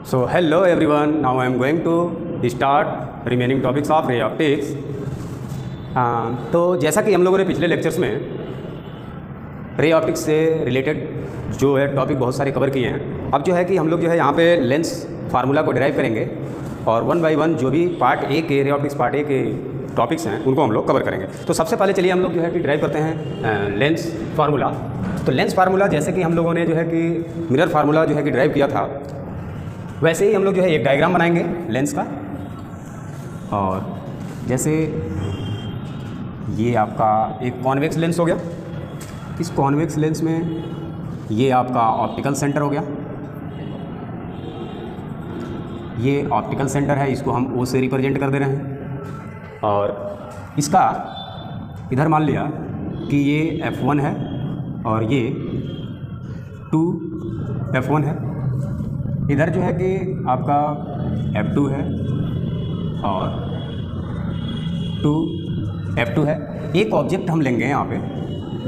So hello everyone, now I am going to start remaining topics of ray optics. तो जैसा कि हम लोगों ने पिछले लेक्चर्स में रे ऑप्टिक्स से रिलेटेड जो है टॉपिक बहुत सारे कवर किए हैं, अब जो है कि हम लोग जो है यहाँ पे लेंस फार्मूला को डिराइव करेंगे और वन बाय वन जो भी पार्ट ए के रे ऑप्टिक्स पार्ट ए के टॉपिक्स हैं उनको हम लोग कवर करेंगे। तो सबसे पहले चलिए हम लोग जो है कि डिराइव करते हैं लेंस फार्मूला। तो लेंस फार्मूला जैसे कि हम लोगों ने जो है कि मिरर फार्मूला जो है कि डिराइव किया था, वैसे ही हम लोग जो है एक डायग्राम बनाएंगे लेंस का। और जैसे ये आपका एक कॉन्वेक्स लेंस हो गया, इस कॉन्वेक्स लेंस में ये आपका ऑप्टिकल सेंटर हो गया, ये ऑप्टिकल सेंटर है, इसको हम ओ से रिप्रेजेंट कर दे रहे हैं। और इसका इधर मान लिया कि ये F1 है और ये 2F1 है, इधर जो है कि आपका F2 है और 2F2 है। एक ऑब्जेक्ट हम लेंगे यहाँ पे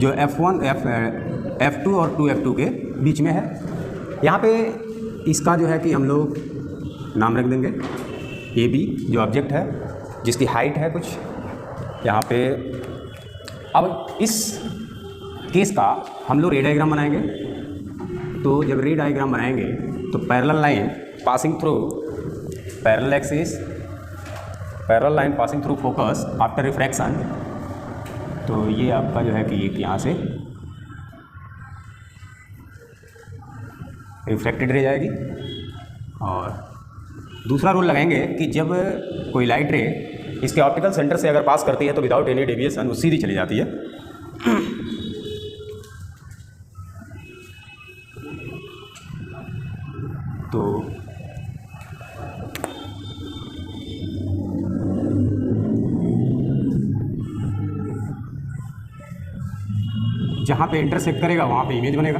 जो F2 और 2F2 के बीच में है। यहाँ पे इसका जो है कि हम लोग नाम रख देंगे AB जो ऑब्जेक्ट है, जिसकी हाइट है कुछ यहाँ पे। अब इस केस का हम लोग रे डायग्राम बनाएंगे। तो जब रे डायग्राम बनाएंगे तो parallel line passing through parallel axis, parallel line passing through focus after refraction. तो ये आपका जो है कि एक यहाँ से रिफ्रैक्टेड रह जाएगी। और दूसरा रूल लगाएंगे कि जब कोई लाइट रे इसके ऑप्टिकल सेंटर से अगर पास करती है तो विदाउट एनी डेविएशन वो सीधी चली जाती है। तो जहाँ पे इंटरसेक्ट करेगा वहाँ पे इमेज बनेगा।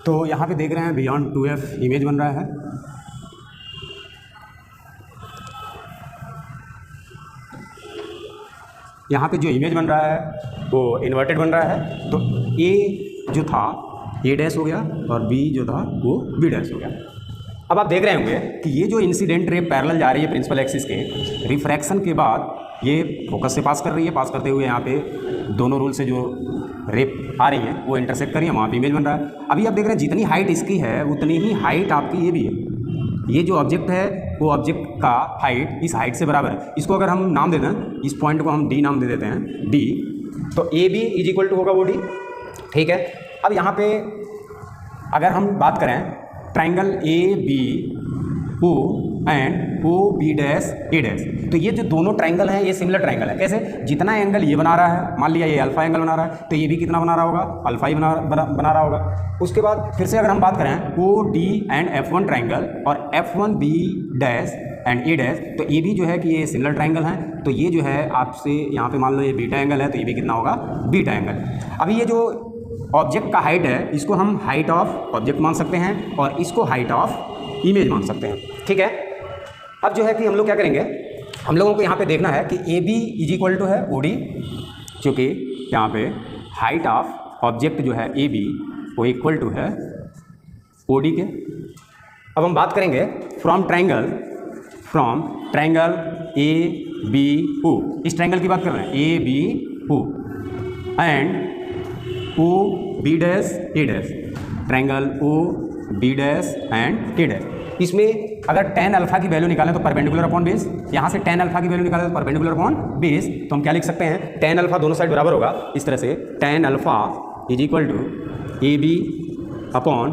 तो यहाँ पे देख रहे हैं बियॉन्ड 2F इमेज बन रहा है। यहाँ पे जो इमेज बन रहा है वो इन्वर्टेड बन रहा है। तो A जो था A डैश हो गया और B जो था वो B डैश हो गया। अब आप देख रहे होंगे कि ये जो इंसिडेंट रे पैरेलल जा रही है प्रिंसिपल एक्सिस के, रिफ्रैक्शन के बाद ये फोकस से पास कर रही है, पास करते हुए यहाँ पे दोनों रूल से जो रे आ रही है वो इंटरसेक्ट कर रही है, वहाँ पे इमेज बन रहा है। अभी आप देख रहे हैं जितनी हाइट इसकी है उतनी ही हाइट आपकी ये भी है। ये जो ऑब्जेक्ट है वो ऑब्जेक्ट का हाइट इस हाइट से बराबर है। इसको अगर हम नाम दे दें, इस पॉइंट को हम D नाम दे देते हैं D, तो AB इज इक्वल टू होगा वो D, ठीक है। अब यहाँ पे अगर हम बात करें triangle ABO and OB dash A dash, तो ये जो दोनों ट्राइंगल हैं ये सिमिलर ट्राइंगल है। कैसे? जितना एंगल ये बना रहा है, मान लिया ये अल्फा एंगल बना रहा है, तो ये भी कितना बना रहा होगा? अल्फा ही बना रहा होगा। उसके बाद फिर से अगर हम बात करें OD एंड F1 ट्राइंगल और F1B dash and A dash, तो ये भी जो है कि ये सिमिलर ट्राइंगल हैं। तो ये जो है आपसे यहाँ पे मान लो ये बीटा एंगल है, तो ये भी कितना होगा? Beta angle. अभी ये जो ऑब्जेक्ट का हाइट है इसको हम हाइट ऑफ ऑब्जेक्ट मान सकते हैं और इसको हाइट ऑफ इमेज मान सकते हैं, ठीक है। अब जो है कि हम लोग क्या करेंगे, हम लोगों को यहाँ पे देखना है कि AB इज इक्वल टू है OD, क्योंकि यहाँ पे हाइट ऑफ ऑब्जेक्ट जो है AB वो इक्वल टू है OD के। अब हम बात करेंगे फ्रॉम ट्राइंगल ABO, इस ट्राइंगल की बात कर रहे हैं ABO and OB dash A dash, triangle OB dash and A dash. इसमें अगर tan अल्फा की वैल्यू निकालें तो परपेंडिकुलर अपॉन बेस, यहाँ से tan अल्फा की वैल्यू निकालें तो परपेंडिकुलर अपॉन बेस, तो हम क्या लिख सकते हैं? tan अल्फा दोनों साइड बराबर होगा, इस तरह से tan alpha is equal to AB upon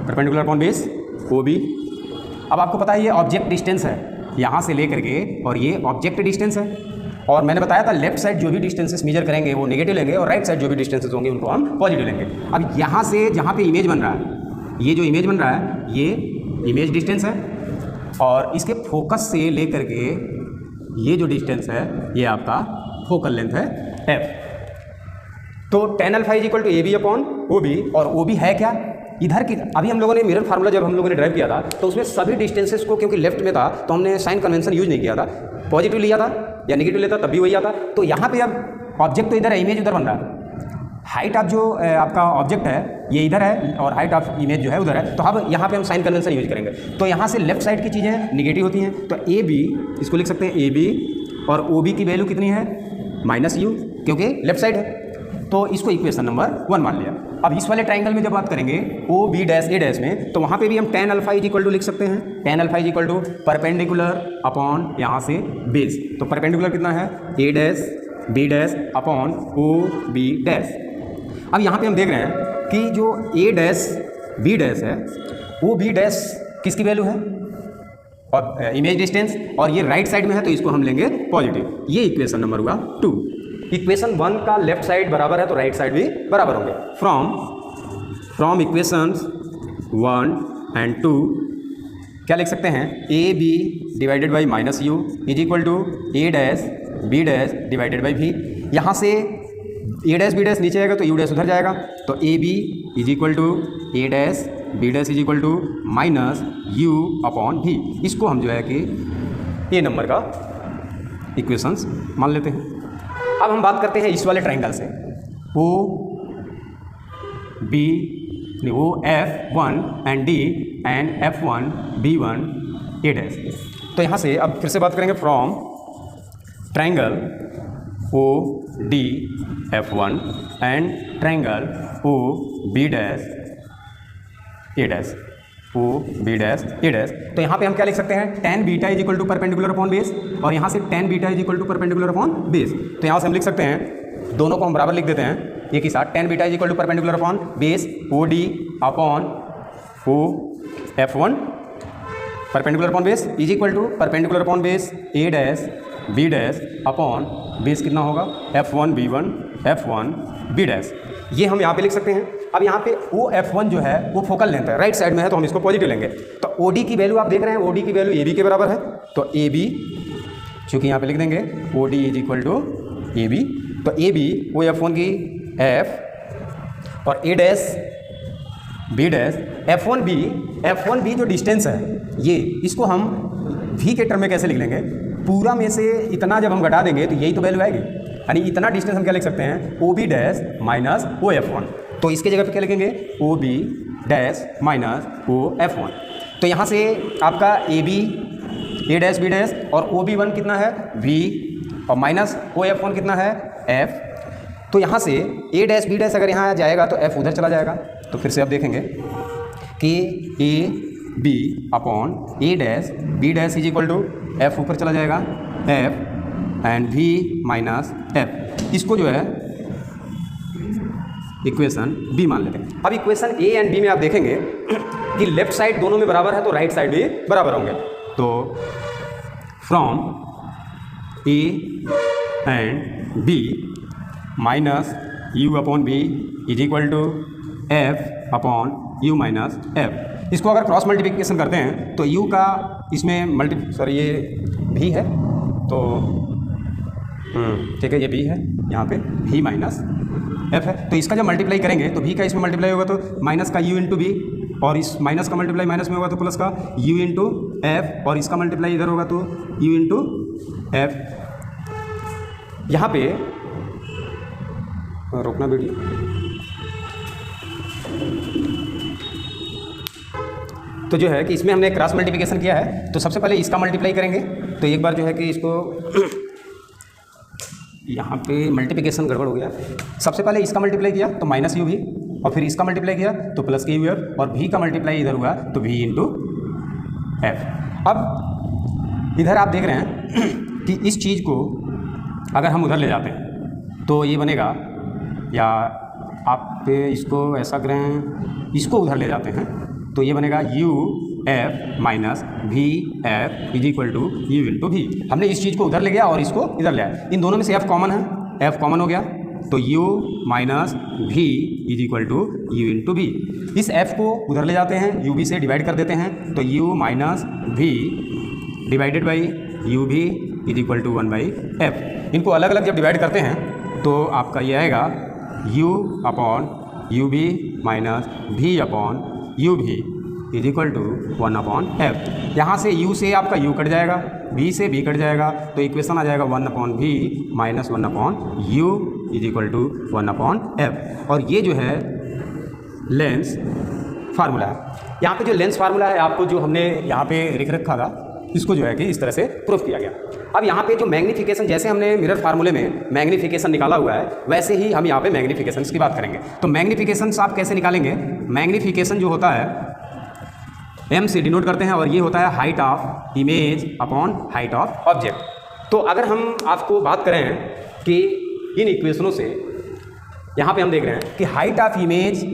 perpendicular upon base OB। अब आपको पता है ये ऑब्जेक्ट डिस्टेंस है यहाँ से लेकर के, और ये ऑब्जेक्ट डिस्टेंस है। और मैंने बताया था लेफ्ट साइड जो भी डिस्टेंसेस मेजर करेंगे वो नेगेटिव लेंगे और राइट साइड जो भी डिस्टेंसेस होंगे उनको हम पॉजिटिव लेंगे। अब यहाँ से जहाँ पे इमेज बन रहा है, ये जो इमेज बन रहा है ये इमेज डिस्टेंस है, और इसके फोकस से लेकर के ये जो डिस्टेंस है ये आपका फोकल लेंथ है F। तो tan alpha is equal to AB upon OB, और OB है क्या? इधर की अभी हम लोगों ने मिरर फार्मूला जब हम लोगों ने ड्राइव किया था तो उसमें सभी डिस्टेंसेस को, क्योंकि लेफ्ट में था तो हमने साइन कन्वेंशन यूज नहीं किया था, पॉजिटिव लिया था या नेगेटिव लेता तब भी वही आता। तो यहाँ पे अब ऑब्जेक्ट तो इधर है, इमेज उधर बन रहा हाइट ऑफ जो आपका ऑब्जेक्ट है ये इधर है और हाइट ऑफ इमेज जो है उधर है, तो अब यहाँ पे हम साइन कन्वेंशन यूज करेंगे। तो यहाँ से लेफ्ट साइड की चीज़ें निगेटिव होती हैं, तो ए बी इसको लिख सकते हैं ए बी, और ओ बी की वैल्यू कितनी है -u, क्योंकि लेफ्ट साइड है, तो इसको इक्वेशन नंबर 1 मान लिया। अब इस वाले ट्राइंगल में जब बात करेंगे O B dash A dash में, तो वहाँ पे भी हम tan alpha is equal to लिख सकते हैं, tan alpha is equal to perpendicular upon यहाँ से बेस। तो परपेंडिकुलर कितना है A dash B dash upon O B dash. अब यहाँ पे हम देख रहे हैं कि जो ए डैश बी डैश है वो बी डैश किसकी वैल्यू है और इमेज डिस्टेंस, और ये राइट साइड में है तो इसको हम लेंगे पॉजिटिव। ये इक्वेशन नंबर हुआ 2। इक्वेशन 1 का लेफ्ट साइड बराबर है तो राइट साइड भी बराबर होंगे। फ्रॉम इक्वेशंस 1 एंड 2 क्या लिख सकते हैं, A B divided by -u is equal to A dash B dash divided by भी। यहाँ से ए डैश बी डैश नीचे आएगा तो यू डैश उधर जाएगा, तो A B is equal to A dash B dash is equal to -u upon भी। इसको हम जो है कि ए नंबर का इक्वेशंस मान लेते हैं। अब हम बात करते हैं इस वाले ट्राइंगल से, ओ बी वो F1 and D and F1 B1 A dash. तो यहाँ से अब फिर से बात करेंगे from triangle O D F1 and triangle O B dash A dash, O B dash A dash. तो यहाँ पे हम क्या लिख सकते हैं, tan beta is equal to perpendicular upon base, और यहाँ से tan beta is equal to perpendicular upon base. तो यहाँ से हम लिख सकते हैं, दोनों को हम बराबर लिख देते हैं एक ही साथ, tan beta is equal to perpendicular upon base O D upon O F1 perpendicular upon base is equal to perpendicular upon base A dash B dash upon base कितना होगा F1 B1 F1 B dash. ये हम यहाँ पे लिख सकते हैं। अब यहाँ पे ओ F1 जो है वो फोकल लेंथ है, राइट साइड में है, तो हम इसको पॉजिटिव लेंगे। तो ओ डी की वैल्यू आप देख रहे हैं, ओ डी की वैल्यू ए बी के बराबर है, तो ए बी चूँकि यहाँ पे लिख देंगे O D is equal to A B, तो ए बी ओ F1 की F और A dash B dash F1 B जो डिस्टेंस है ये, इसको हम भी के टर्म में कैसे लिख लेंगे, पूरा में से इतना जब हम घटा देंगे तो यही तो वैल्यू आएगी, यानी इतना डिस्टेंस हम क्या लिख सकते हैं, O B dash minus O F1। तो इसके जगह पे क्या लिखेंगे, O B dash minus O F1। तो यहाँ से आपका A B A dash B dash और ओ B1 कितना है V, और माइनस ओ F1 कितना है F। तो यहाँ से ए डैश बी डैश अगर यहाँ जाएगा तो F उधर चला जाएगा। तो फिर से आप देखेंगे कि A B upon A dash B dash is equal to F ऊपर चला जाएगा F and V minus F। इसको जो है इक्वेशन बी मान लेते हैं। अब इक्वेशन ए एंड बी में आप देखेंगे कि लेफ्ट साइड दोनों में बराबर है तो राइट साइड भी बराबर होंगे। तो from A and B minus U upon B is equal to F upon U minus F। इसको अगर क्रॉस मल्टीप्लिकेशन करते हैं तो u का इसमें ये भी है, तो ठीक है ये b है, यहाँ पे v माइनस f है। तो इसका जब मल्टीप्लाई करेंगे तो v का इसमें मल्टीप्लाई होगा तो माइनस का u इंटू बी, और इस माइनस का मल्टीप्लाई माइनस में होगा तो प्लस का u इंटू एफ, और इसका मल्टीप्लाई इधर होगा तो u इंटू एफ। यहाँ पे रोकना वीडियो। तो जो है कि इसमें हमने क्रॉस मल्टीप्लिकेशन किया है, तो सबसे पहले इसका मल्टीप्लाई करेंगे। तो एक बार जो है कि इसको यहाँ पे मल्टीप्लिकेशन गड़बड़ हो गया। सबसे पहले इसका मल्टीप्लाई किया तो माइनस यू भी, और फिर इसका मल्टीप्लाई किया तो प्लस के यू एफ, और भी का मल्टीप्लाई इधर हुआ तो भी इंटू एफ। अब इधर आप देख रहे हैं कि इस चीज़ को अगर हम उधर ले जाते हैं तो ये बनेगा, या आप इसको ऐसा करें, इसको उधर ले जाते हैं तो ये बनेगा U F minus V F is equal to U into V. हमने इस चीज़ को उधर ले गया और इसको इधर ले आया, इन दोनों में से एफ कॉमन है, एफ कॉमन हो गया तो u minus V is equal to U into V. इस f को उधर ले जाते हैं, u v से डिवाइड कर देते हैं तो u minus V divided by U V is equal to 1 by F. इनको अलग अलग जब डिवाइड करते हैं तो आपका ये आएगा u upon U V minus V upon U V is equal to 1 upon F. यहाँ से u से आपका u कट जाएगा, v से v कट जाएगा, तो इक्वेशन आ जाएगा 1 upon V minus 1 upon U is equal to 1/f। और ये जो है लेंस फार्मूला है। यहाँ पे जो लेंस फार्मूला है आपको जो हमने यहाँ पे लिख रखा था, इसको जो है कि इस तरह से प्रूफ किया गया। अब यहाँ पे जो मैग्नीफिकेशन, जैसे हमने मिरर फार्मूले में मैग्नीफिकेशन निकाला हुआ है, वैसे ही हम यहाँ पे मैग्नीफिकेशन की बात करेंगे। तो मैग्नीफिकेशन आप कैसे निकालेंगे? मैग्नीफिकेशन जो होता है m से डिनोट करते हैं, और ये होता है height of image upon height of object. तो अगर हम आपको बात करें कि इन इक्वेशनों से यहाँ पे हम देख रहे हैं कि हाइट ऑफ इमेज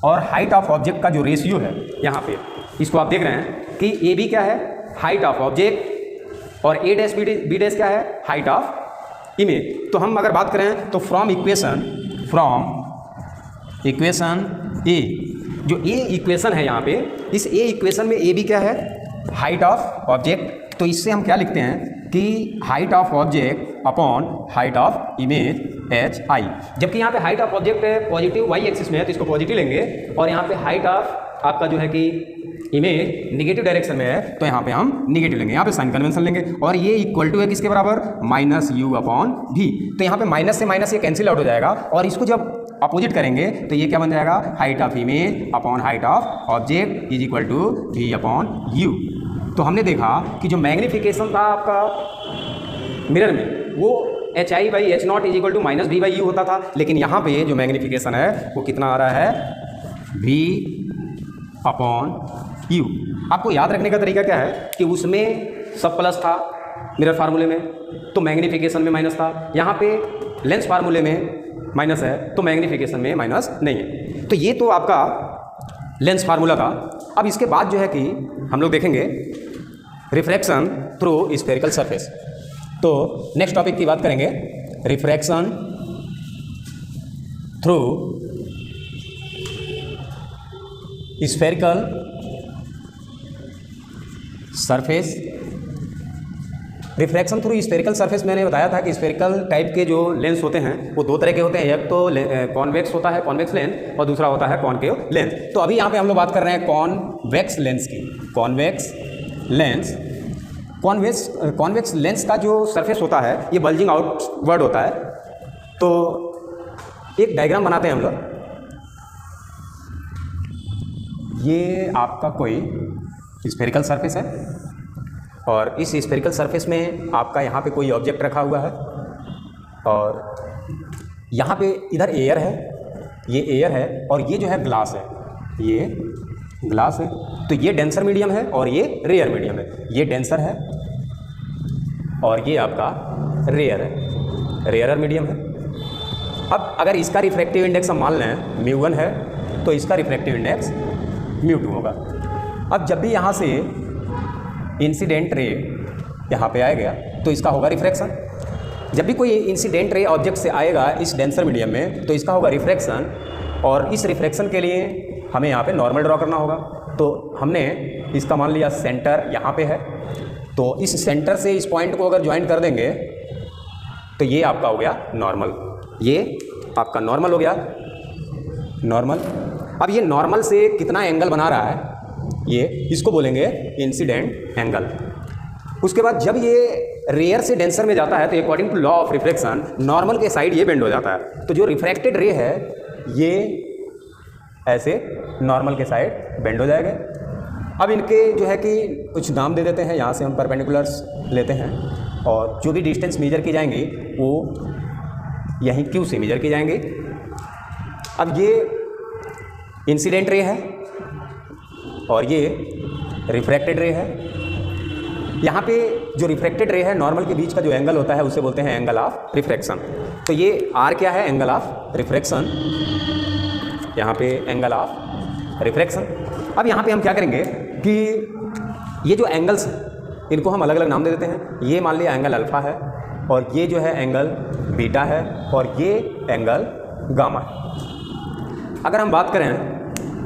और हाइट ऑफ ऑब्जेक्ट का जो रेशियो है, यहाँ पे इसको आप देख रहे हैं कि ए बी क्या है? हाइट ऑफ ऑब्जेक्ट, और ए डैश बी डैश क्या है? Height of image. तो हम अगर बात करें तो फ्रॉम इक्वेशन ए, जो ए इक्वेशन है यहाँ पे, इस ए इक्वेशन में ए बी क्या है? Height of object. तो इससे हम क्या लिखते हैं कि height of object upon height of image H I. जबकि यहाँ पे height of object positive Y axis में है तो इसको पॉजिटिव लेंगे, और यहाँ पे हाइट ऑफ आपका जो है कि इमेज निगेटिव डायरेक्शन में है तो यहाँ पे हम निगेटिव लेंगे, यहाँ पे साइन कन्वेंशन लेंगे। और ये इक्वल टू है किसके बराबर? माइनस यू अपॉन भी। तो यहाँ पे माइनस से माइनस ये कैंसिल आउट हो जाएगा, और इसको जब अपोजिट करेंगे तो ये क्या बन जाएगा? Height of image upon height of object is equal to V upon U. तो हमने देखा कि जो मैग्नीफिकेशन था आपका मिरर में वो H I by H naught is equal to minus V by U होता था, लेकिन यहाँ पे जो मैग्नीफिकेशन है वो कितना आ रहा है? V upon U. आपको याद रखने का तरीका क्या है कि उसमें सब प्लस था मिरर फार्मूले में, तो मैग्नीफिकेशन में माइनस था। यहाँ पे लेंस फार्मूले में माइनस है तो मैग्नीफिकेशन में माइनस नहीं है। तो ये तो आपका लेंस फार्मूला था। अब इसके बाद जो है कि हम लोग देखेंगे रिफ्रैक्शन थ्रू स्फेरिकल सरफेस। तो नेक्स्ट टॉपिक की बात करेंगे, refraction through spherical surface. Refraction through spherical surface मैंने बताया था कि स्फेरिकल टाइप के जो लेंस होते हैं वो दो तरह के होते हैं, एक तो कॉन्वेक्स होता है, कॉन्वेक्स लेंस, और दूसरा होता है कॉनकेव लेंस। तो अभी यहाँ पे हम लोग बात कर रहे हैं कॉन्वेक्स लेंस की। कॉन्वेक्स लेंस का जो सरफेस होता है ये बल्जिंग आउटवर्ड होता है। तो एक डायग्राम बनाते हैं हम लोग। ये आपका कोई स्फेरिकल सरफेस है, और इस स्फेरिकल सरफेस में आपका यहाँ पे कोई ऑब्जेक्ट रखा हुआ है, और यहाँ पे इधर एयर है, ये एयर है, और ये जो है ग्लास है, ये ग्लास है। तो ये डेंसर मीडियम है और ये रेयर मीडियम है। ये डेंसर है और ये आपका रेयर है, रेयरर मीडियम है। अब अगर इसका रिफ्रैक्टिव इंडेक्स हम मान लें μ1 है तो इसका रिफ्रैक्टिव इंडेक्स μ2 होगा। अब जब भी यहाँ से इंसिडेंट रे यहाँ पे आएगा तो इसका होगा रिफ्रैक्शन। जब भी कोई इंसिडेंट रे ऑब्जेक्ट से आएगा इस डेंसर मीडियम में तो इसका होगा रिफ्रैक्शन, और इस रिफ्रैक्शन के लिए हमें यहाँ पे नॉर्मल ड्रॉ करना होगा। तो हमने इसका मान लिया सेंटर यहाँ पे है, तो इस सेंटर से इस पॉइंट को अगर ज्वाइन कर देंगे तो ये आपका हो गया नॉर्मल, ये आपका नॉर्मल हो गया, नॉर्मल। अब ये नॉर्मल से कितना एंगल बना रहा है ये, इसको बोलेंगे इंसिडेंट एंगल। उसके बाद जब ये रेयर से डेंसर में जाता है तो according to law of reflection normal के साइड ये बेंड हो जाता है, तो जो रिफ्रैक्टेड रे है ये ऐसे नॉर्मल के साइड बेंड हो जाएगा। अब इनके जो है कि कुछ नाम दे देते हैं, यहाँ से हम परपेंडिकुलर्स लेते हैं, और जो भी डिस्टेंस मेजर की जाएंगी वो यहीं क्यू से मेजर की जाएंगी। अब ये इंसिडेंट रे है और ये रिफ्रैक्टेड रे है। यहाँ पे जो रिफ्रैक्टेड रे है नॉर्मल के बीच का जो एंगल होता है उसे बोलते हैं एंगल ऑफ रिफ्रैक्शन। तो ये आर क्या है? एंगल ऑफ रिफ्रैक्शन, यहाँ पे एंगल ऑफ रिफ्रैक्शन। अब यहाँ पे हम क्या करेंगे कि ये जो एंगल्स हैं इनको हम अलग अलग नाम दे देते हैं। ये मान लिया एंगल अल्फ़ा है, और ये जो है एंगल बीटा है, और ये एंगल गामा है। अगर हम बात करें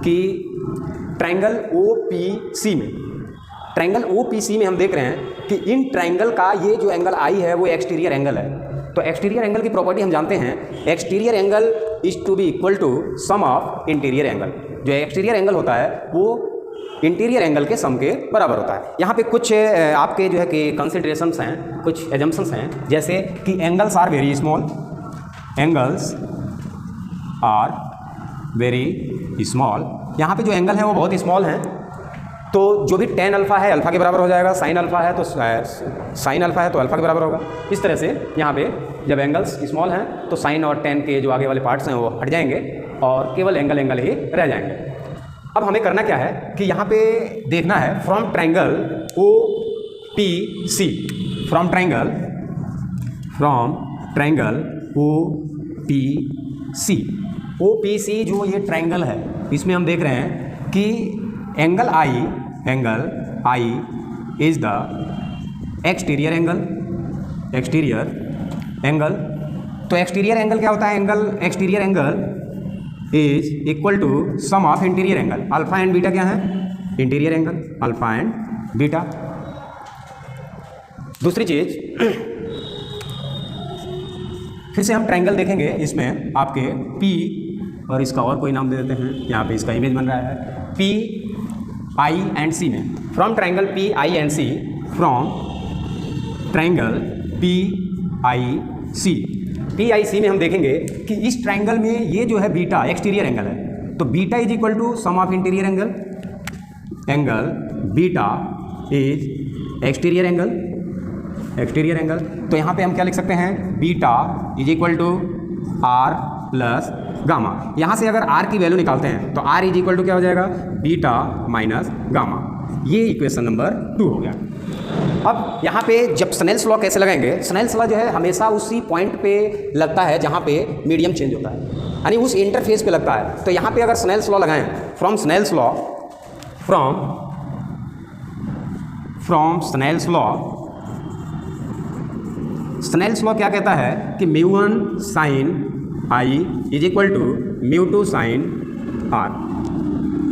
कि ट्रायंगल OPC में, ट्रायंगल OPC में हम देख रहे हैं कि इन ट्रायंगल का ये जो एंगल आई है वो एक्सटीरियर एंगल है। तो एक्सटीरियर एंगल की प्रॉपर्टी हम जानते हैं, exterior angle is to be equal to sum of interior angle. जो एक्सटीरियर एंगल होता है वो इंटीरियर एंगल के सम के बराबर होता है। यहाँ पे कुछ आपके जो है कि कंसिडरेशंस हैं, कुछ एजम्पशंस हैं, जैसे कि angles are very small, angles are very small, यहाँ पे जो एंगल है वो बहुत स्मॉल हैं, तो जो भी tan अल्फ़ा है अल्फ़ा के बराबर हो जाएगा, sin अल्फ़ा है तो sin अल्फ़ा है तो अल्फ़ा के बराबर होगा। इस तरह से यहाँ पे जब एंगल्स स्मॉल हैं तो sin और tan के जो आगे वाले पार्ट्स हैं वो हट जाएंगे और केवल एंगल ही रह जाएंगे। अब हमें करना क्या है कि यहाँ पे देखना है from triangle OPC, from triangle OPC जो ये ट्रायंगल है इसमें हम देख रहे हैं कि angle I is the exterior angle. तो एक्सटीरियर एंगल क्या होता है? Exterior angle is equal to sum of interior angle. Alpha and beta क्या है? Interior angle, alpha and beta. दूसरी चीज, फिर से हम ट्रायंगल देखेंगे, इसमें आपके P और इसका और कोई नाम दे देते हैं, यहाँ पे इसका इमेज बन रहा है P I एंड C में। From triangle P I and C, from triangle P I C में हम देखेंगे कि इस ट्रायंगल में ये जो है बीटा एक्सटीरियर एंगल है, तो beta is equal to sum of interior angle beta is exterior angle. तो यहाँ पे हम क्या लिख सकते हैं? Beta is equal to R plus gamma. यहाँ से अगर R की वैल्यू निकालते हैं तो R इज इक्वल टू क्या हो जाएगा? Beta minus gamma. ये इक्वेशन नंबर 2 हो गया। अब यहाँ पे जब स्नेल्स लॉ कैसे लगाएंगे? स्नेल्स लॉ जो है हमेशा उसी पॉइंट पे लगता है जहाँ पे मीडियम चेंज होता है, यानी उस इंटरफेस पे लगता है। तो यहाँ पे अगर स्नेल्स लॉ लगाएं, फ्रॉम स्नेल्स लॉ क्या कहता है कि μ1 sin I is equal to μ2 sin R।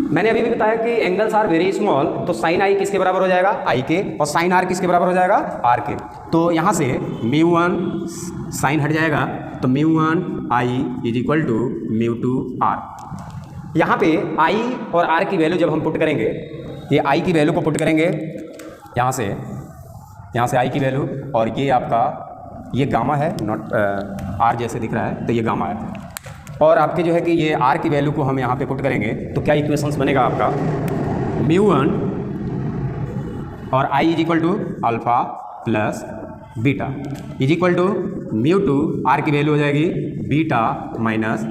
मैंने अभी भी बताया कि एंगल्स आर वेरी स्मॉल, तो sin I किसके बराबर हो जाएगा? I के, और sin R किसके बराबर हो जाएगा? R के। तो यहाँ से μ1 sin हट जाएगा, तो μ1 I is equal to μ2 R। यहाँ पे I और R की वैल्यू जब हम पुट करेंगे, ये I की वैल्यू को पुट करेंगे यहाँ से I की वैल्यू, और ये आपका ये गामा है, नॉट R जैसे दिख रहा है, तो ये गामा है। और आपके जो है कि ये R की वैल्यू को हम यहाँ पे पुट करेंगे तो क्या इक्वेशंस बनेगा आपका? μ1 और I is equal to alpha plus beta is equal to μ2, R की वैल्यू हो जाएगी बीटा माइनस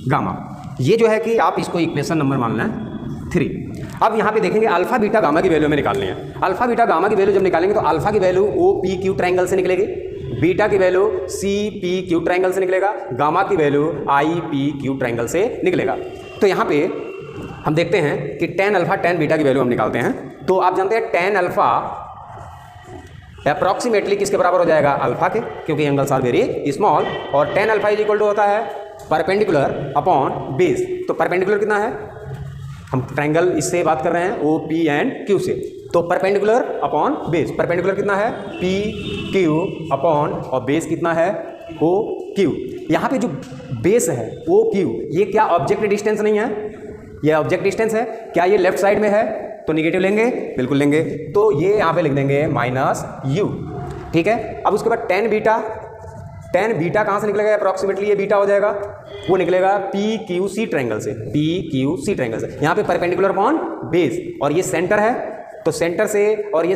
गामा। ये जो है कि आप इसको इक्वेशन नंबर मान लें 3। अब यहाँ पे देखेंगे अल्फ़ा बीटा गामा की वैल्यू में निकालनी है। अल्फ़ा बीटा गामा की वैल्यू जब निकालेंगे तो अल्फ़ा की वैल्यू OPQ ट्रायंगल से निकलेगी, बीटा की वैल्यू CPQ ट्रायंगल से निकलेगा, गामा की वैल्यू IPQ ट्रायंगल से निकलेगा। तो यहाँ पे हम देखते हैं कि tan अल्फ़ा tan बीटा की वैल्यू हम निकालते हैं। तो आप जानते हैं tan अल्फ़ा अप्रॉक्सीमेटली किसके बराबर हो जाएगा? अल्फ़ा के, क्योंकि एंगल्स आर वेरी स्मॉल, और tan alpha is equal to होता है परपेंडिकुलर अपॉन बेस। तो परपेंडिकुलर कितना है? हम ट्रायंगल इससे बात कर रहे हैं OP एंड Q से, तो परपेंडिकुलर अपॉन बेस। परपेंडिकुलर कितना है? PQ अपॉन, और बेस कितना है? OQ। यहाँ पे जो बेस है OQ, ये क्या ऑब्जेक्ट डिस्टेंस नहीं है? ये ऑब्जेक्ट डिस्टेंस है। क्या ये लेफ्ट साइड में है तो निगेटिव लेंगे? बिल्कुल लेंगे। तो ये यहाँ पे लिख देंगे -u, ठीक है। अब उसके बाद tan बीटा कहाँ से निकलेगा? अप्रॉक्सीमेटली ये बीटा हो जाएगा, वो निकलेगा PQC ट्रायंगल से, यहाँ पे परपेंडिकुलर अपॉन बेस, और ये सेंटर है, तो सेंटर से और ये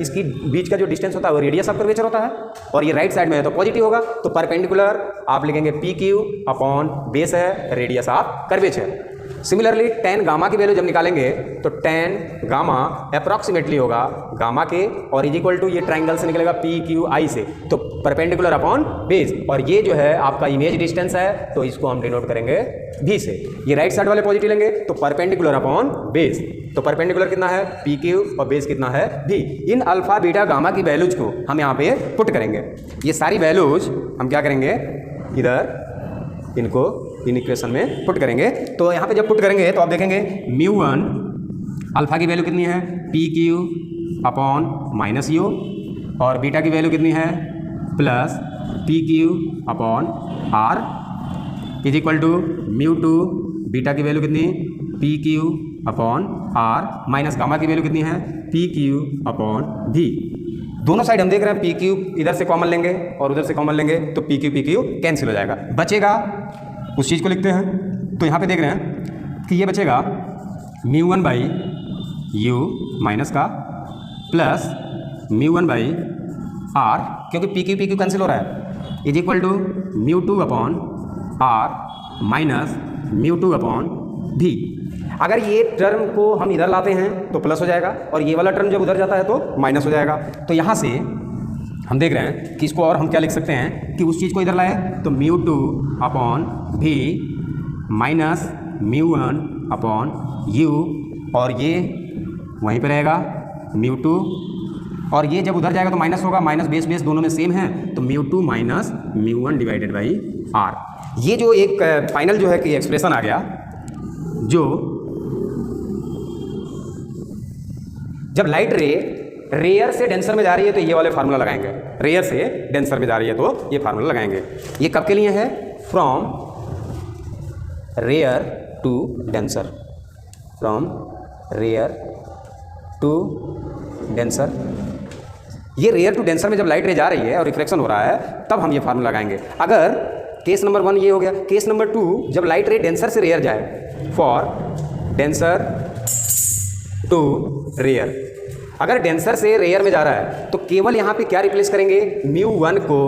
इसकी बीच का जो डिस्टेंस होता है वो रेडियस ऑफ कर्वेचर होता है, और ये राइट साइड में है तो पॉजिटिव होगा। तो परपेंडिकुलर आप लिखेंगे PQ अपॉन बेस है, radius of curvature. Similarly tan gamma की वैल्यू जब निकालेंगे तो tan गामा अप्रॉक्सीमेटली होगा गामा के, और इज इक्वल टू ये ट्रायंगल से निकलेगा PQI से, तो परपेंडिकुलर अपॉन बेस, और ये जो है आपका इमेज डिस्टेंस है तो इसको हम डिनोट करेंगे V से। ये राइट साइड वाले पॉजिटिव लेंगे तो परपेंडिकुलर अपॉन बेस, तो परपेंडिकुलर कितना है? PQ, और बेस कितना है? V। इन अल्फा बीटा गामा की वैल्यूज को हम यहाँ पे पुट करेंगे। ये सारी वैल्यूज हम क्या करेंगे? इधर इनको इन इक्वेशन में पुट करेंगे। तो यहाँ पे जब पुट करेंगे तो आप देखेंगे μ1 अल्फ़ा की वैल्यू कितनी है? PQ अपॉन -u, और बीटा की वैल्यू कितनी है? Plus PQ upon R is equal to μ2, beta की वैल्यू कितनी? PQ upon R, minus gamma की वैल्यू कितनी है? PQ upon V। दोनों साइड हम देख रहे हैं पी क्यू इधर से कॉमन लेंगे और उधर से कॉमन लेंगे तो पी क्यू कैंसिल हो जाएगा, बचेगा उस चीज़ को लिखते हैं। तो यहाँ पे देख रहे हैं कि ये बचेगा μ1 बाई यू माइनस का प्लस μ1 बाई आर, क्योंकि पी क्यू कैंसिल हो रहा है, is equal to μ2 upon R minus μ2 upon भी। अगर ये टर्म को हम इधर लाते हैं तो प्लस हो जाएगा और ये वाला टर्म जब उधर जाता है तो माइनस हो जाएगा। तो यहाँ से हम देख रहे हैं कि इसको और हम क्या लिख सकते हैं कि उस चीज़ को इधर लाए तो μ2 अपॉन भी माइनस μ1 अपॉन यू, और ये वहीं पे रहेगा μ2, और ये जब उधर जाएगा तो माइनस होगा, माइनस बेस दोनों में सेम है तो μ2 माइनस μ1 डिवाइडेड बाई आर। ये जो एक फाइनल जो है कि एक्सप्रेशन आ गया, जो जब लाइट रे रेयर से डेंसर में जा रही है तो ये वाले फार्मूला लगाएंगे, रेयर से डेंसर में जा रही है तो ये फार्मूला लगाएंगे। ये कब के लिए है? From rare to denser, from rare to denser. ये रेयर टू डेंसर में जब लाइट रे जा रही है और रिफ्लेक्शन हो रहा है तब हम ये फार्मूला लगाएंगे। अगर केस नंबर 1 ये हो गया, केस नंबर 2 जब लाइट रे डेंसर से रेयर जाए, फॉर डेंसर टू रेयर। अगर डेंसर से रेयर में जा रहा है तो केवल यहाँ पे क्या रिप्लेस करेंगे, μ1 को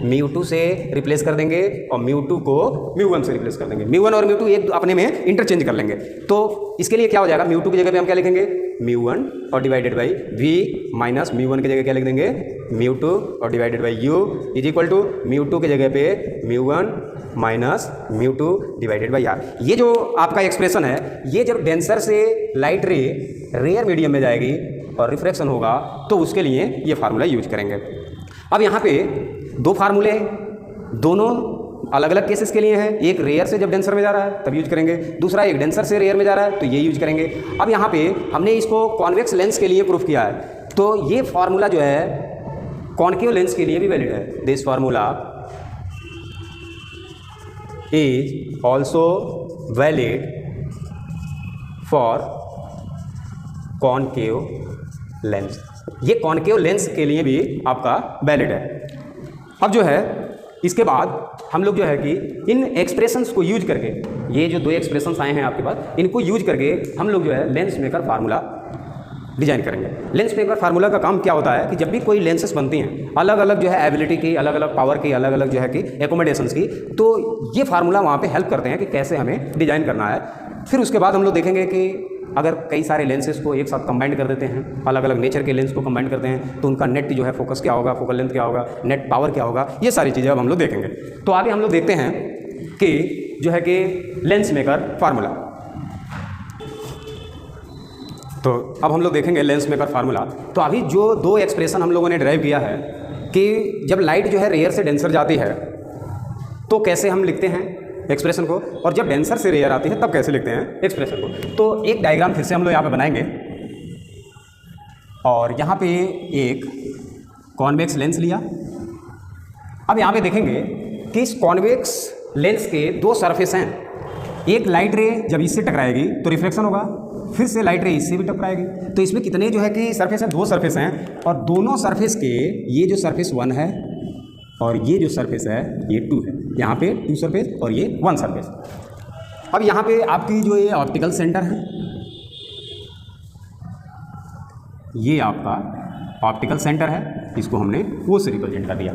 μ2 से रिप्लेस कर देंगे और μ2 को μ1 से रिप्लेस कर देंगे। μ1 और μ2 एक अपने में इंटरचेंज कर लेंगे। तो इसके लिए क्या हो जाएगा, μ2 की जगह पे हम क्या लिखेंगे, μ1 और डिवाइडेड बाई v माइनस μ1 की जगह क्या लिख देंगे, μ2 और divided by u is equal to μ2 की जगह पे μ1 माइनस μ2 डिवाइडेड बाई r। ये जो आपका एक्सप्रेशन है, ये जब डेंसर से लाइट रे रेयर मीडियम में जाएगी और रिफ्रैक्शन होगा तो उसके लिए ये फार्मूला यूज करेंगे। अब यहाँ पे दो फार्मूले, दोनों अलग अलग केसेस के लिए हैं। एक रेयर से जब डेंसर में जा रहा है तब यूज करेंगे, दूसरा एक डेंसर से रेयर में जा रहा है तो ये यूज करेंगे। अब यहाँ पे हमने इसको कॉन्वेक्स लेंस के लिए प्रूफ किया है, तो ये फार्मूला जो है कॉन्केव लेंस के लिए भी वैलिड है। This formula is also valid for concave lens. ये कॉन्केव लेंस के लिए भी आपका वैलिड है। अब जो है इसके बाद हम लोग जो है कि इन एक्सप्रेशंस को यूज करके, ये जो दो एक्सप्रेशंस आए हैं आपके पास, इनको यूज करके हम लोग जो है लेंस मेकर फार्मूला डिजाइन करेंगे। लेंस मेकर फार्मूला का काम क्या होता है कि जब भी कोई लेंसेस बनती हैं अलग अलग जो है एबिलिटी की, अलग अलग पावर की, अलग अलग जो है कि एकोमोडेशंस की, तो ये फार्मूला वहाँ पे हेल्प करते हैं कि कैसे हमें डिजाइन करना है। फिर उसके बाद हम लोग देखेंगे कि अगर कई सारे लेंसेज को एक साथ कंबाइन कर देते हैं, अलग अलग नेचर के लेंस को कंबाइन करते हैं, तो उनका नेट जो है फोकस क्या होगा, फोकल लेंथ क्या होगा, नेट पावर क्या होगा, ये सारी चीज़ें अब हम लोग देखेंगे। तो आगे हम लोग देखते हैं कि जो है कि लेंस मेकर फार्मूला। तो अब हम लोग देखेंगे लेंस मेकर फार्मूला। तो अभी जो दो एक्सप्रेशन हम लोगों ने ड्राइव किया है कि जब लाइट जो है रेयर से डेंसर जाती है तो कैसे हम लिखते हैं एक्सप्रेशन को, और जब डेंसर से रेयर आती है तब कैसे लिखते हैं एक्सप्रेशन को। तो एक डायग्राम फिर से हम लोग यहाँ पे बनाएंगे, और यहाँ पे एक कॉन्वेक्स लेंस लिया। अब यहाँ पे देखेंगे कि इस कॉन्वेक्स लेंस के दो सरफेस हैं। एक लाइट रे जब इससे टकराएगी तो रिफ्लेक्शन होगा, फिर से लाइट रे इससे भी टकराएगी। तो इसमें कितने जो है कि सरफेस हैं, दो सरफेस हैं, और दोनों सरफेस के ये जो सरफेस 1 है और ये जो सरफेस है ये 2 है। यहाँ पे 2 सरफेस और ये 1 सरफेस। अब यहाँ पे आपकी जो ये ऑप्टिकल सेंटर है, ये आपका ऑप्टिकल सेंटर है, इसको हमने वो से रिप्रेजेंट कर दिया।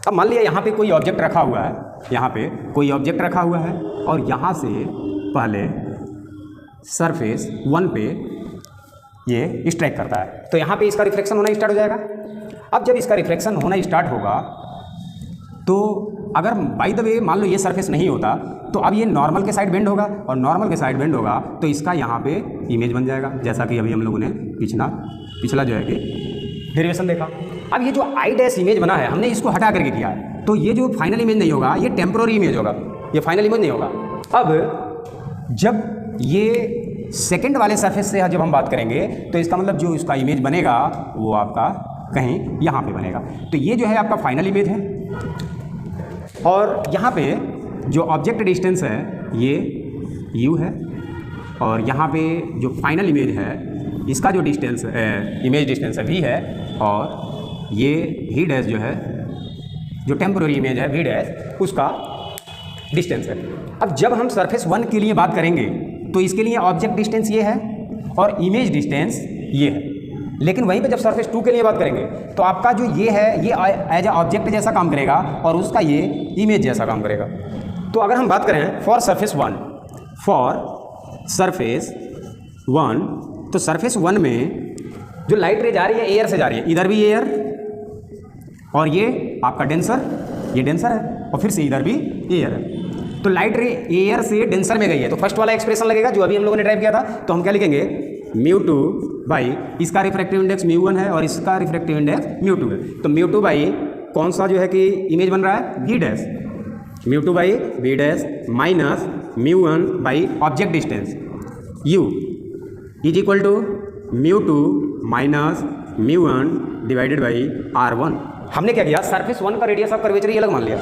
अब मान लिया यहाँ पे कोई ऑब्जेक्ट रखा हुआ है, यहाँ पे कोई ऑब्जेक्ट रखा हुआ है और यहाँ से पहले सरफेस 1 पे ये स्ट्राइक करता है, तो यहाँ पे इसका रिफ्लेक्शन होना स्टार्ट हो जाएगा। अब जब इसका रिफ्लेक्शन होना स्टार्ट होगा तो अगर बाय द वे मान लो ये सरफेस नहीं होता तो अब ये नॉर्मल के साइड बेंड होगा, और नॉर्मल के साइड बेंड होगा तो इसका यहाँ पे इमेज बन जाएगा, जैसा कि अभी हम लोगों ने पिछला जो है कि डेरिवेशन देखा। अब ये जो आई डैश इमेज बना है हमने इसको हटा करके किया है, तो ये जो फाइनल इमेज नहीं होगा ये टेम्पोररी इमेज होगा, ये फाइनल इमेज नहीं होगा। अब जब ये सेकंड वाले सरफेस से जब हम बात करेंगे तो इसका मतलब जो इसका इमेज बनेगा वो आपका कहीं यहाँ पे बनेगा। तो ये जो है आपका फाइनल इमेज है, और यहाँ पे जो ऑब्जेक्ट डिस्टेंस है ये u है, और यहाँ पे जो फाइनल इमेज है इसका जो डिस्टेंस इमेज डिस्टेंस है v है, और ये v डैश जो है, जो टेम्पोररी इमेज है v डैश, उसका डिस्टेंस है। अब जब हम सरफेस 1 के लिए बात करेंगे तो इसके लिए ऑब्जेक्ट डिस्टेंस ये है और इमेज डिस्टेंस ये है, लेकिन वहीं पे जब सरफेस 2 के लिए बात करेंगे तो आपका जो ये है ये एज ए ऑब्जेक्ट जैसा काम करेगा और उसका ये इमेज जैसा काम करेगा। तो अगर हम बात करें फॉर सरफेस 1, तो सरफेस 1 में जो लाइट रे जा रही है एयर से जा रही है, इधर भी एयर और ये आपका डेंसर, ये डेंसर है और फिर से इधर भी एयर है। तो लाइट रे एयर से डेंसर में गई है तो फर्स्ट वाला एक्सप्रेशन लगेगा जो अभी हम लोगों ने ड्राइव किया था। तो हम क्या लिखेंगे, μ2 बाई, इसका रिफ्रैक्टिव इंडेक्स μ1 है और इसका रिफ्रैक्टिव इंडेक्स μ2 है। तो μ2 बाई कौन सा जो है कि इमेज बन रहा है, v dash, μ2 by v dash minus μ1 by object distance u is equal to μ2 minus μ1 divided by r1। हमने क्या किया, सरफेस 1 का रेडियस ऑफ कर्वेचर ये अलग मान लिया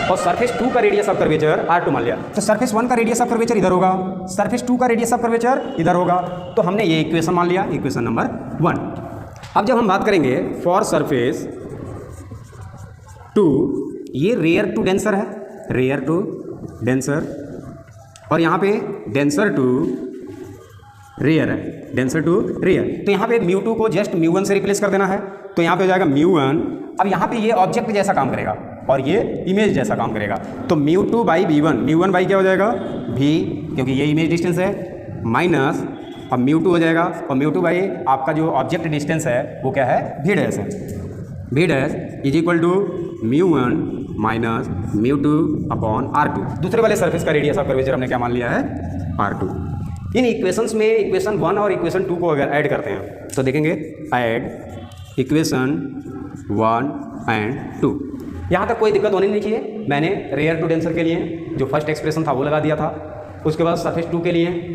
और सरफेस 2 का रेडियस ऑफ कर्वेचर r2 मान लिया। तो सरफेस 1 का रेडियस ऑफ कर्वेचर इधर होगा, सरफेस 2 का रेडियस ऑफ कर्वेचर इधर होगा। तो हमने ये इक्वेशन मान लिया, इक्वेशन नंबर 1। अब जब हम बात करेंगे फॉर सरफेस 2, ये रेयर टू डेंसर है, रेयर टू डेंसर, और यहाँ पे डेंसर टू रेयर है, डेंसर टू रेयर। तो यहाँ पे μ2 को जस्ट μ1 से रिप्लेस कर देना है। तो यहाँ पे हो जाएगा μ1। अब यहाँ पे ये ऑब्जेक्ट जैसा काम करेगा और ये इमेज जैसा काम करेगा। तो μ2 बाई v1, μ1 बाई क्या हो जाएगा v, क्योंकि ये इमेज डिस्टेंस है, माइनस अब μ2 हो जाएगा और μ2 बाई आपका जो ऑब्जेक्ट डिस्टेंस है वो क्या है, v डैश है। v dash is equal to μ1 minus μ2 upon r2। दूसरे वाले सरफेस का रेडियस ऑफ कर्वेचर हमने क्या मान लिया है, r2। इन इक्वेशंस में इक्वेशन 1 और इक्वेशन 2 को अगर ऐड करते हैं तो देखेंगे ऐड इक्वेशन 1 एंड 2। यहाँ तक कोई दिक्कत होनी नहीं चाहिए। मैंने रेयर टू डेंसर के लिए जो फर्स्ट एक्सप्रेशन था वो लगा दिया था, उसके बाद सरफेस 2 के लिए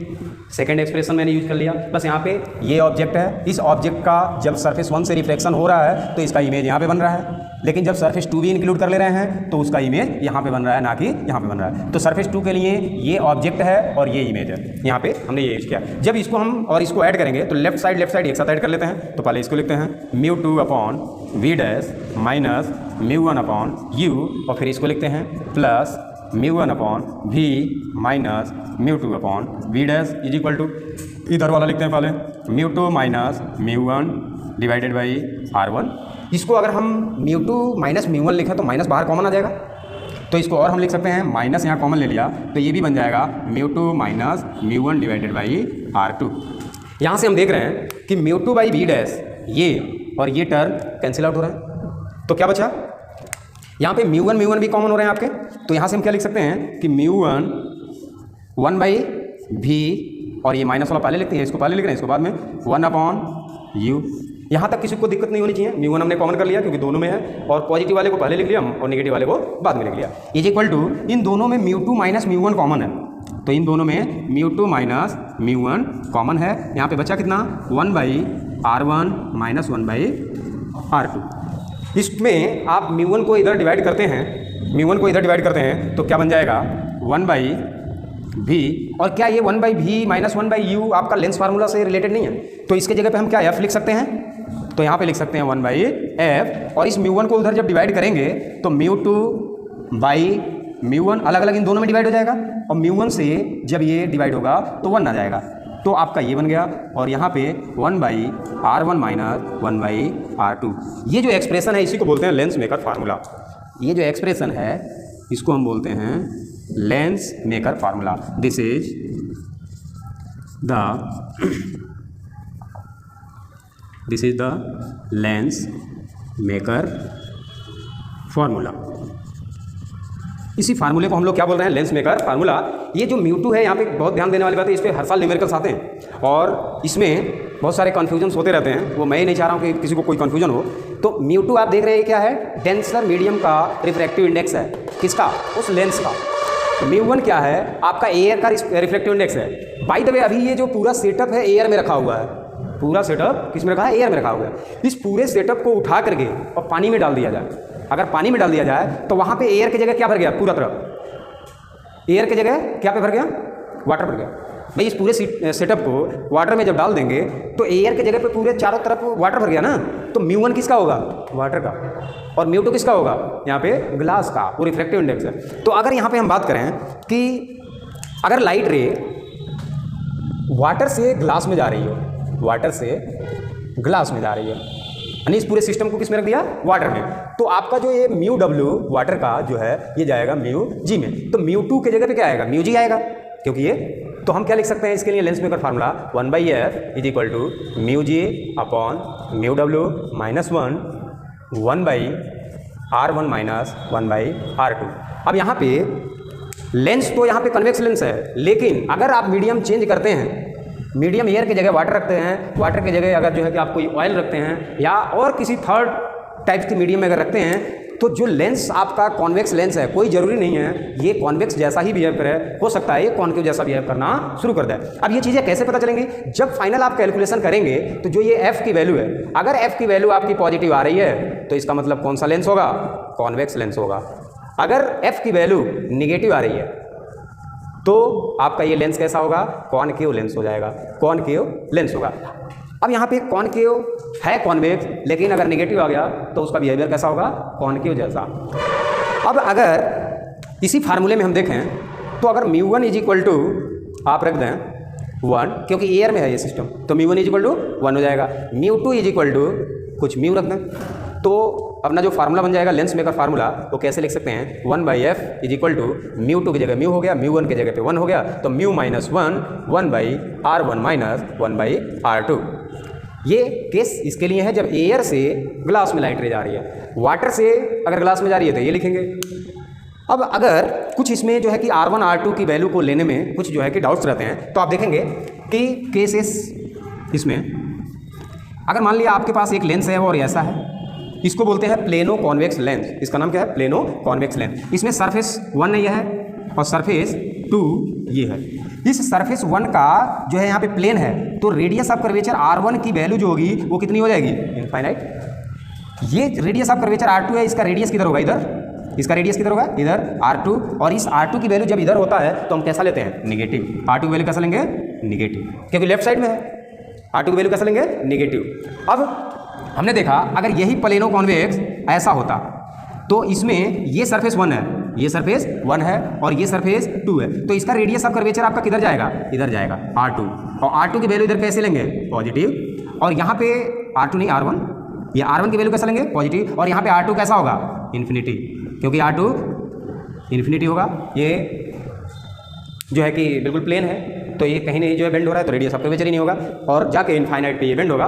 सेकंड एक्सप्रेशन मैंने यूज कर लिया। बस यहाँ पे ये ऑब्जेक्ट है, इस ऑब्जेक्ट का जब सरफेस 1 से रिफ्लेक्शन हो रहा है तो इसका इमेज यहाँ पे बन रहा है, लेकिन जब सरफेस 2 भी इंक्लूड कर ले रहे हैं तो उसका इमेज यहाँ पे बन रहा है, ना कि यहाँ पे बन रहा है। तो सरफेस 2 के लिए ये ऑब्जेक्ट है और ये इमेज है, यहाँ पे हमने ये यूज किया। जब इसको हम और इसको ऐड करेंगे तो लेफ्ट साइड एक साथ ऐड कर लेते हैं। तो पहले इसको लिखते हैं μ2 upon v dash minus μ1 upon u, और फिर इसको लिखते हैं plus μ1 upon v minus μ2 upon v dash is equal to, इधर वाला लिखते हैं पहले μ2 माइनस μ1 डिवाइडेड बाई r1। इसको अगर हम μ2 माइनस μ1 लिखें तो माइनस बाहर कॉमन आ जाएगा, तो इसको और हम लिख सकते हैं माइनस यहाँ कॉमन ले लिया तो ये भी बन जाएगा μ2 माइनस μ1 डिवाइडेड बाई r2। यहाँ से हम देख रहे हैं कि μ2 बाई v डैश ये और ये टर्म कैंसिल आउट हो रहा है। तो क्या बचा, यहाँ पे μ1 भी कॉमन हो रहे हैं आपके। तो यहाँ से हम क्या लिख सकते हैं कि μ1 1 बाई v, और ये माइनस वाला पहले लिखते हैं, इसको पहले लिख रहे हैं, इसको बाद में 1 अपॉन u। यहाँ तक किसी को दिक्कत नहीं होनी चाहिए। μ1 हमने कॉमन कर लिया क्योंकि दोनों में है, और पॉजिटिव वाले को पहले लिख लिया और नेगेटिव वाले को बाद में लिख लिया। इज इक्वल टू, इन दोनों में μ2 माइनस μ1 कॉमन है, तो इन दोनों में μ2 माइनस μ1 कॉमन है। यहाँ पे बचा कितना, 1 by r1 minus 1 by r2। इसमें आप μ1 को इधर डिवाइड करते हैं, तो क्या बन जाएगा 1 बाई v। और क्या ये 1 by v minus 1 by u आपका लेंस फार्मूला से रिलेटेड नहीं है? तो इसके जगह पे हम क्या f लिख सकते हैं, तो यहाँ पे लिख सकते हैं 1 बाई f, और इस μ1 को उधर जब डिवाइड करेंगे तो μ2 बाई μ1 अलग अलग इन दोनों में डिवाइड हो जाएगा, और μ1 से जब ये डिवाइड होगा तो 1 आ जाएगा। तो आपका ये बन गया, और यहाँ पे 1 by r1 minus 1 by r2। ये जो एक्सप्रेशन है इसी को बोलते हैं लेंस मेकर फार्मूला। ये जो एक्सप्रेशन है इसको हम बोलते हैं lens maker formula. This is the lens maker formula. इसी फार्मूले को हम लोग क्या बोल रहे हैं, लेंस मेकर फार्मूला। ये जो μ2 है यहाँ पे बहुत ध्यान देने वाली बात है, इस पर हर साल न्यूमेरिकल्स आते हैं और इसमें बहुत सारे कन्फ्यूजन्स होते रहते हैं। वो मैं ही नहीं चाह रहा हूँ कि किसी को कोई कन्फ्यूजन हो। तो μ2 आप देख रहे हैं क्या है, डेंसर मीडियम का रिफ्रैक्टिव इंडेक्स है, किसका, उस लेंस का। μ1 क्या है, आपका एयर का रिफ्लेक्टिव इंडेक्स है। बाय द वे अभी ये जो पूरा सेटअप है एयर में रखा हुआ है, पूरा सेटअप किस में रखा है, एयर में रखा हुआ है। इस पूरे सेटअप को उठा करके और पानी में डाल दिया जाए, अगर पानी में डाल दिया जाए तो वहाँ पे एयर की जगह क्या भर गया, पूरा तरफ एयर की जगह क्या पे भर गया, वाटर भर गया। भाई इस पूरे सेटअप को वाटर में जब डाल देंगे तो एयर के जगह पे पूरे चारों तरफ वाटर भर गया ना, तो μ1 किसका होगा, वाटर का, और μ2 किसका होगा, यहाँ पे ग्लास का, वो रिफ्रैक्टिव इंडेक्स है। तो अगर यहाँ पे हम बात करें कि अगर लाइट रे वाटर से ग्लास में जा रही हो, वाटर से ग्लास में जा रही है, यानी इस पूरे सिस्टम को किस में रख दिया, वाटर में, तो आपका जो ये μw वाटर का जो है ये जाएगा μg में, तो μ2 के जगह पे क्या आएगा, μg आएगा, क्योंकि ये, तो हम क्या लिख सकते हैं इसके लिए lens maker formula 1/f is equal to μg upon μw minus 1/r1 minus 1/r2। अब यहाँ पे लेंस तो यहाँ पे कन्वेक्स लेंस है, लेकिन अगर आप मीडियम चेंज करते हैं, मीडियम एयर की जगह वाटर रखते हैं, वाटर की जगह अगर जो है कि आप कोई ऑयल रखते हैं या और किसी थर्ड टाइप की मीडियम में अगर रखते हैं, तो जो लेंस आपका कॉन्वेक्स लेंस है, कोई ज़रूरी नहीं है ये कॉन्वेक्स जैसा ही बिहेव करे, हो सकता है ये कॉन्केव जैसा बिहेव करना शुरू कर दे। अब ये चीज़ें कैसे पता चलेंगी, जब फाइनल आप कैलकुलेशन करेंगे तो जो ये f की वैल्यू है, अगर f की वैल्यू आपकी पॉजिटिव आ रही है तो इसका मतलब कौन सा लेंस होगा, कॉन्वेक्स लेंस होगा। अगर f की वैल्यू निगेटिव आ रही है तो आपका ये लेंस कैसा होगा, कॉनकेव लेंस हो जाएगा, कॉनकेव लेंस होगा। अब यहाँ पे कॉनकेव है कॉन्वेक्स, लेकिन अगर नेगेटिव आ गया तो उसका बिहेवियर कैसा होगा, कॉनकेव जैसा। अब अगर इसी फार्मूले में हम देखें तो अगर μ1 इज इक्वल टू आप रख दें 1, क्योंकि एयर में है ये सिस्टम, तो μ1 इज इक्वल टू 1 हो जाएगा, μ2 इज इक्वल टू कुछ μ रख दें, तो अपना जो फार्मूला बन जाएगा लेंस मेकर फार्मूला, वो कैसे लिख सकते हैं, 1/f इज इक्वल टू μ2 की जगह μ हो गया, μ1 की जगह पे 1 हो गया, तो μ माइनस 1 1/r1 माइनस 1/r2। ये केस इसके लिए है जब एयर से ग्लास में लाइट रे जा रही है, वाटर से अगर ग्लास में जा रही है तो ये लिखेंगे। अब अगर कुछ इसमें जो है कि R1 R2 की वैल्यू को लेने में कुछ जो है कि डाउट्स रहते हैं, तो आप देखेंगे कि केसेस इसमें अगर मान लिया आपके पास एक लेंस है और ऐसा है, इसको बोलते हैं प्लेनो कॉन्वेक्स लेंस, इसका नाम क्या है, प्लेनो कॉन्वेक्स लेंस। इसमें सरफेस 1 ये है और सरफेस 2 ये है। इस सरफेस 1 का जो है यहाँ पे प्लेन है, तो रेडियस ऑफ कर्वेचर R1 की वैल्यू जो होगी वो कितनी हो जाएगी, इनफाइनाइट। ये रेडियस ऑफ कर्वेचर R2 है, इसका रेडियस किधर होगा, इधर, इसका रेडियस किधर होगा, इधर R2, और इस R2 की वैल्यू जब इधर होता है तो हम कैसा लेते हैं, निगेटिव। R2 की वैल्यू कैसा लेंगे, निगेटिव, क्योंकि लेफ्ट साइड में है। R2 की वैल्यू कैसा लेंगे, निगेटिव। अब हमने देखा अगर यही प्लेनो कॉन्वेक्स ऐसा होता तो इसमें ये सरफेस 1 है, ये सरफेस 1 है और ये सरफेस 2 है, तो इसका रेडियस ऑफ कर्वेचर आपका किधर जाएगा, इधर जाएगा, R2, और R2 की वैल्यू इधर कैसे लेंगे, पॉजिटिव, और यहाँ पे R2 नहीं R1, ये R1 की वैल्यू कैसा लेंगे, पॉजिटिव, और यहाँ पे R2 कैसा होगा, इन्फिनिटी, क्योंकि R2 इन्फिनिटी होगा। ये जो है कि बिल्कुल प्लेन है, तो ये कहीं नहीं जो है बेंड हो रहा है, तो रेडियस ऑफ कर्वेचर ही नहीं होगा, और जाके इनफाइनाइट पे ये बेंड होगा।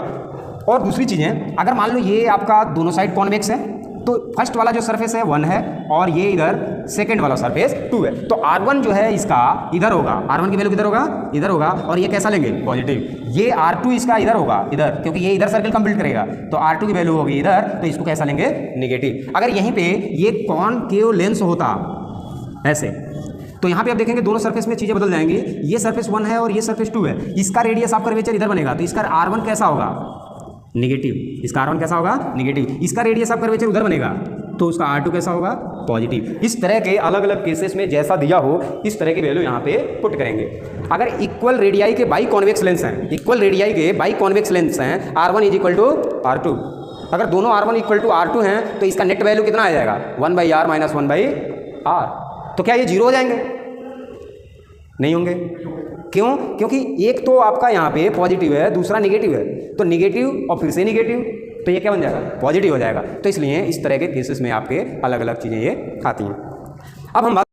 और दूसरी चीज़ें, अगर मान लो ये आपका दोनों साइड कॉन्वेक्स है, तो फर्स्ट वाला जो सरफेस है 1 है और ये इधर सेकंड वाला सरफेस 2 है, तो R1 जो है इसका इधर होगा, R1 की वैल्यू किधर होगा, इधर होगा, और ये कैसा लेंगे, पॉजिटिव। ये R2 इसका इधर होगा, इधर, क्योंकि ये इधर सर्कल कंप्लीट करेगा, तो R2 की वैल्यू होगी इधर, तो इसको कैसा लेंगे, निगेटिव। अगर यहीं पे ये कॉनकेव लेंस होता ऐसे, तो यहाँ पे आप देखेंगे दोनों सरफेस में चीज़ें बदल जाएंगी। ये सरफेस 1 है और ये सरफेस 2 है, इसका रेडियस ऑफ कर्वेचर इधर बनेगा, तो इसका R1 कैसा होगा, निगेटिव, इसका R1 कैसा होगा, निगेटिव। इसका रेडियस ऑफ कर्वेचर उधर बनेगा, तो उसका R2 कैसा होगा, पॉजिटिव। इस तरह के अलग अलग केसेस में जैसा दिया हो इस तरह की वैल्यू यहाँ पे पुट करेंगे। अगर इक्वल रेडियाई के बाई कॉन्वेक्स लेंस हैं, इक्वल रेडियाई के बाई कॉन्वेक्स लेंस हैं, R1 is equal to R2, अगर दोनों R1 इक्वल टू R2 हैं तो इसका नेट वैल्यू कितना आ जाएगा, 1/r माइनस 1/r। तो क्या ये जीरो हो जाएंगे, नहीं होंगे, क्यों, क्योंकि एक तो आपका यहाँ पे पॉजिटिव है, दूसरा निगेटिव है, तो निगेटिव और फिर से निगेटिव, तो ये क्या बन जाएगा, पॉजिटिव हो जाएगा। तो इसलिए इस तरह के केसेस में आपके अलग अलग चीज़ें ये आती हैं। अब हम बात